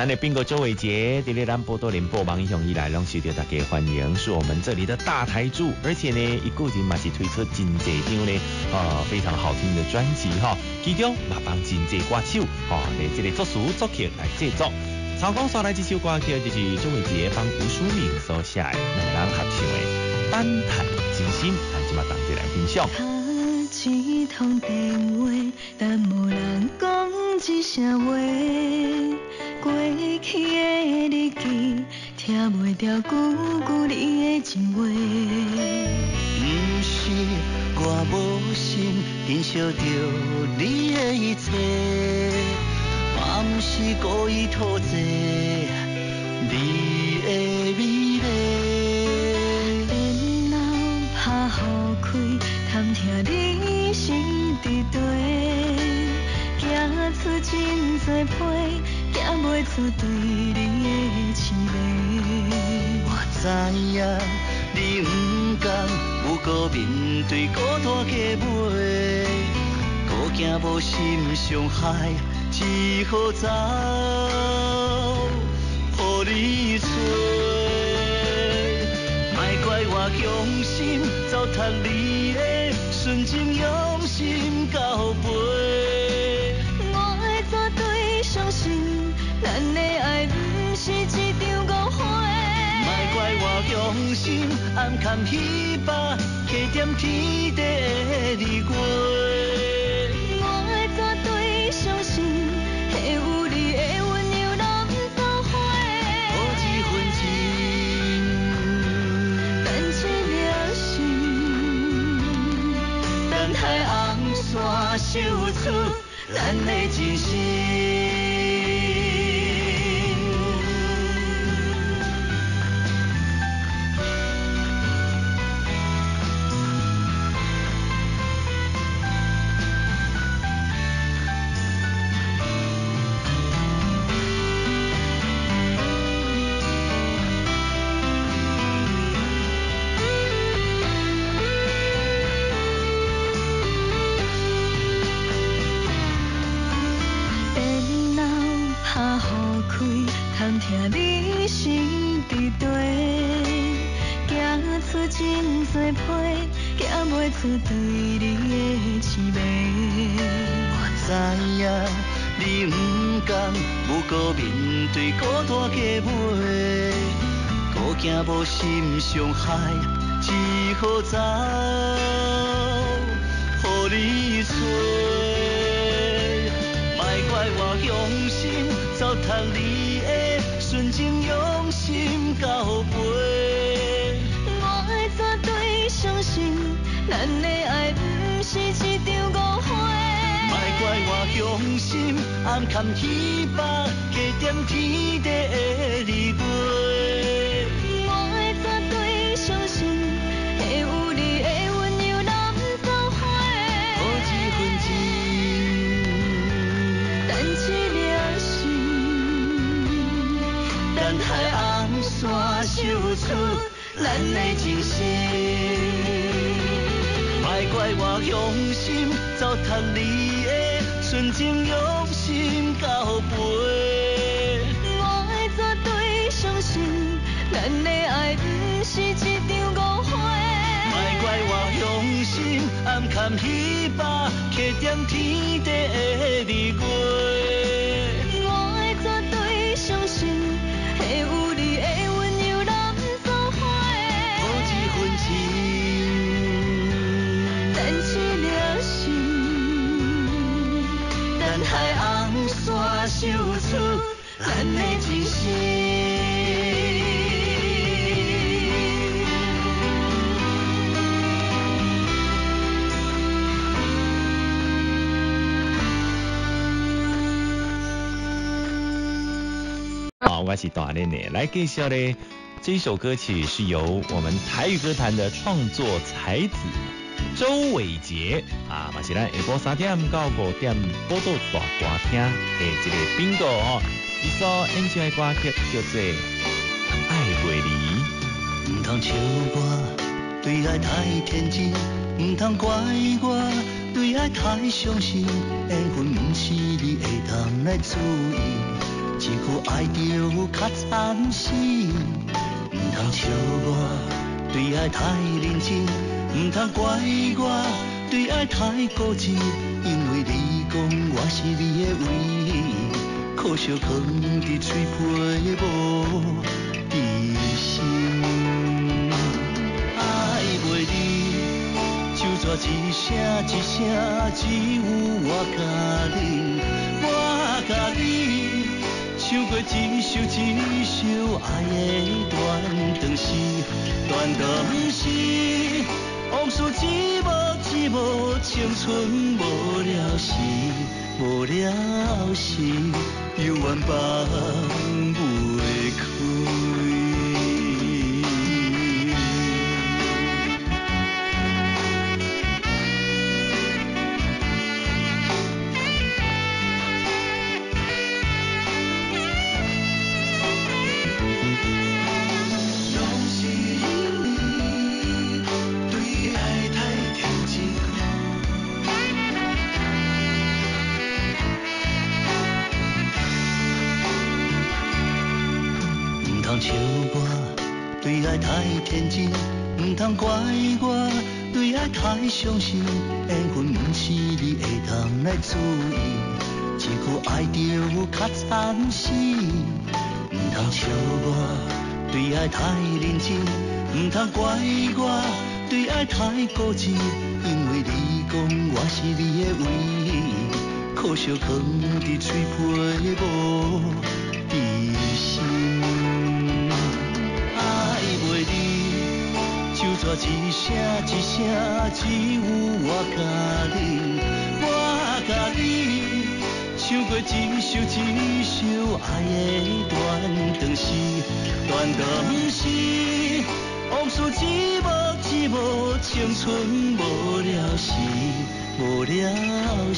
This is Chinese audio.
咱的宾哥周伟杰，伫咧咱波多连播网向以来，拢受到大家欢迎，是我们这里的大台柱，而且呢，一个人嘛是推出真济张呢，非常好听的专辑哈，其中嘛帮真济歌手来这个作词作曲来制作。曹光所来这首歌曲就是周伟杰帮吴淑敏所写的两人合唱的《单谈真心》，咱即马同齐来分享。一通电话，但无人讲一声话。过去的日记，听袂到句句你的情话。不是我无心珍惜着你的一切，嘛不是故意吐济你的美丽。电脑拍好开，探听你心伫地，行出真多批，行袂出对你的痴迷。我知影你不甘有个面对孤单的尾，孤惊无心伤害，只好走，予你找。莫怪我用心糟蹋你的纯情用心交陪。我会绝对相信，咱的爱不是一场误会。莫怪我用心暗藏希望，加点天地的离过。我会绝对相信，会有你的温柔难收回。无一份情，等一粒心，等海红线绣出咱的真心。听你心伫地，行出真多批，行袂出对你的痴迷。我知影你不甘有个面对孤单的尾，孤惊无心伤害，只好走，予你找。莫怪我用心糟蹋你的纯情用心交陪。我会绝对相信，咱的爱不是一场误会。莫怪我用心暗藏希望，加点天地的离过。我会绝对相信，会有你的温柔难收回。无一份情，等一粒心，等海红线绣出咱的真心。莫怪我用心糟蹋你的纯情用心交陪。我会绝对相信，咱的爱不是一场误会。莫怪我用心暗藏希望，加点天地的离过。我会绝对相信，会有你的温柔难收回。无一份情，等一粒心，等海红线绣出咱的真心。我是大练的，来介绍呢。这一首歌曲是由我们台语歌坛的创作才子周伟杰嘛是咱下晡3点到5点报道大歌厅的这个宾哥伊所演唱的歌曲叫做《爱袂离》。唔通笑我对爱太天真，唔通怪我对爱太伤心，缘分不是你会当来注意。一句爱着较惨死。唔通笑我对爱太认真，唔通怪我对爱太固执，因为你讲我是你的唯一，可惜藏伫嘴皮无伫心。爱袂你，就这一声一声，只有我甲你，我甲你。唱过一首一首爱的断肠诗，断肠诗，往事一幕一幕，青春无了时，无了时，犹原放袂开。笑我对爱太天真，唔通怪我对爱太伤心。缘分不是你会当来注意，一句爱着较惨死。唔通笑我对爱太认真，唔通怪我对爱太固执，因为你讲我是你的唯一，可惜藏伫嘴皮无伫心。就这一声一声，只有我甲你，我甲你。唱过一首一首爱的断肠诗，断肠诗，往事一幕一幕，青春无了时，无了